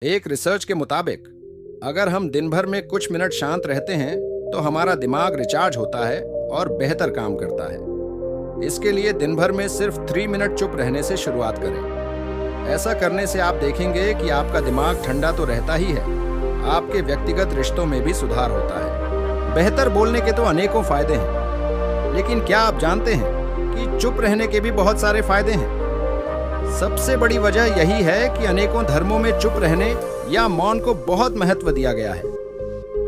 एक रिसर्च के मुताबिक अगर हम दिन भर में कुछ मिनट शांत रहते हैं तो हमारा दिमाग रिचार्ज होता है और बेहतर काम करता है। इसके लिए दिन भर में सिर्फ 3 मिनट चुप रहने से शुरुआत करें। ऐसा करने से आप देखेंगे कि आपका दिमाग ठंडा तो रहता ही है, आपके व्यक्तिगत रिश्तों में भी सुधार होता है। बेहतर बोलने के तो अनेकों फायदे हैं, लेकिन क्या आप जानते हैं कि चुप रहने के भी बहुत सारे फायदे हैं? सबसे बड़ी वजह यही है कि अनेकों धर्मों में चुप रहने या मौन को बहुत महत्व दिया गया है।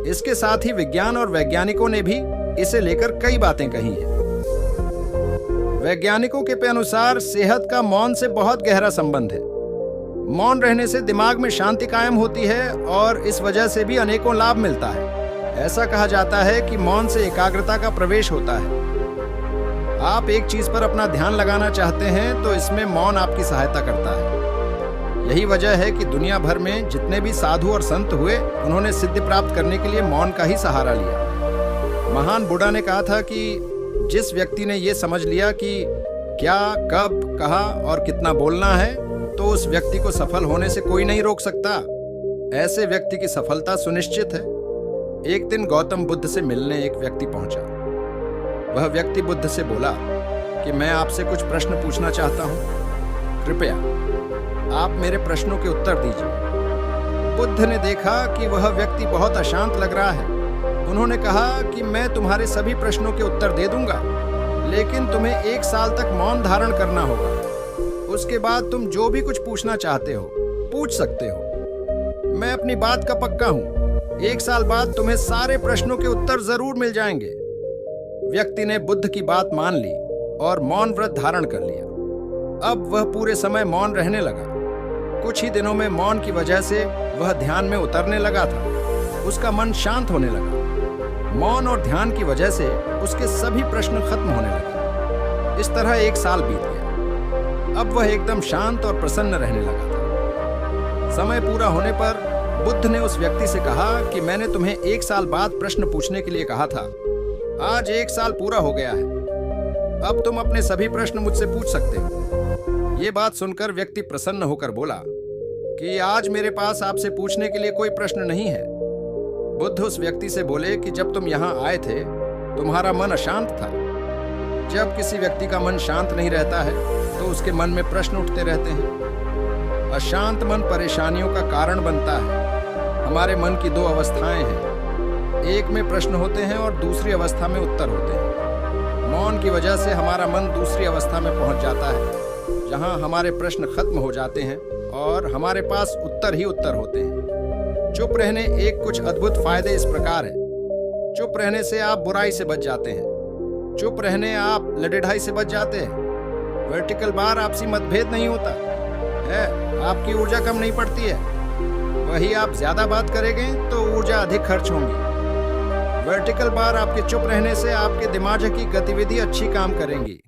इसके साथ ही विज्ञान और वैज्ञानिकों ने भी इसे लेकर कई बातें कही हैं। वैज्ञानिकों के अनुसार सेहत का मौन से बहुत गहरा संबंध है। मौन रहने से दिमाग में शांति कायम होती है और इस वजह से भी अनेकों लाभ मिलता है। ऐसा कहा जाता है कि मौन से एकाग्रता का प्रवेश होता है। आप एक चीज पर अपना ध्यान लगाना चाहते हैं तो इसमें मौन आपकी सहायता करता है। यही वजह है कि दुनिया भर में जितने भी साधु और संत हुए, उन्होंने सिद्धि प्राप्त करने के लिए मौन का ही सहारा लिया। महान बुद्धा ने कहा था कि जिस व्यक्ति ने यह समझ लिया कि क्या, कब, कहाँ और कितना बोलना है, तो उस व्यक्ति को सफल होने से कोई नहीं रोक सकता। ऐसे व्यक्ति की सफलता सुनिश्चित है। एक दिन गौतम बुद्ध से मिलने एक व्यक्ति पहुंचा। वह व्यक्ति बुद्ध से बोला कि मैं आपसे कुछ प्रश्न पूछना चाहता हूं, कृपया आप मेरे प्रश्नों के उत्तर दीजिए। बुद्ध ने देखा कि वह व्यक्ति बहुत अशांत लग रहा है। उन्होंने कहा कि मैं तुम्हारे सभी प्रश्नों के उत्तर दे दूंगा, लेकिन तुम्हें 1 साल तक मौन धारण करना होगा। उसके बाद तुम जो भी कुछ पूछना चाहते हो पूछ सकते हो। मैं अपनी बात का पक्का हूं, 1 साल बाद तुम्हें सारे प्रश्नों के उत्तर जरूर मिल जाएंगे। व्यक्ति ने बुद्ध की बात मान ली और मौन व्रत धारण कर लिया। अब वह पूरे समय मौन रहने लगा। कुछ ही दिनों में मौन की वजह से वह ध्यान में उतरने लगा था। उसका मन शांत होने लगा। मौन और ध्यान की वजह से उसके सभी प्रश्न खत्म होने लगे। इस तरह 1 साल बीत गया। अब वह एकदम शांत और प्रसन्न रहने लगा था। समय पूरा होने पर बुद्ध ने उस व्यक्ति से कहा कि मैंने तुम्हें 1 साल बाद प्रश्न पूछने के लिए कहा था। आज 1 साल पूरा हो गया है। अब तुम अपने सभी प्रश्न मुझसे पूछ सकते हो। ये बात सुनकर व्यक्ति प्रसन्न होकर बोला कि आज मेरे पास आपसे पूछने के लिए कोई प्रश्न नहीं है। बुद्ध उस व्यक्ति से बोले कि जब तुम यहाँ आए थे, तुम्हारा मन अशांत था। जब किसी व्यक्ति का मन शांत नहीं रहता है तो उसके मन में प्रश्न उठते रहते हैं। अशांत मन परेशानियों का कारण बनता है। हमारे मन की 2 अवस्थाएं हैं, एक में प्रश्न होते हैं और दूसरी अवस्था में उत्तर होते हैं। मौन की वजह से हमारा मन दूसरी अवस्था में पहुंच जाता है, जहां हमारे प्रश्न खत्म हो जाते हैं और हमारे पास उत्तर ही उत्तर होते हैं। चुप रहने एक कुछ अद्भुत फायदे इस प्रकार है। चुप रहने से आप बुराई से बच जाते हैं। चुप रहने आप लड़ाई से बच जाते हैं। वर्टिकल बार आपसी मतभेद नहीं होता है। आपकी ऊर्जा कम नहीं पड़ती है। वही आप ज्यादा बात करेंगे तो ऊर्जा अधिक खर्च होंगी। वर्टिकल बार आपके चुप रहने से आपके दिमाग की गतिविधि अच्छी काम करेंगी।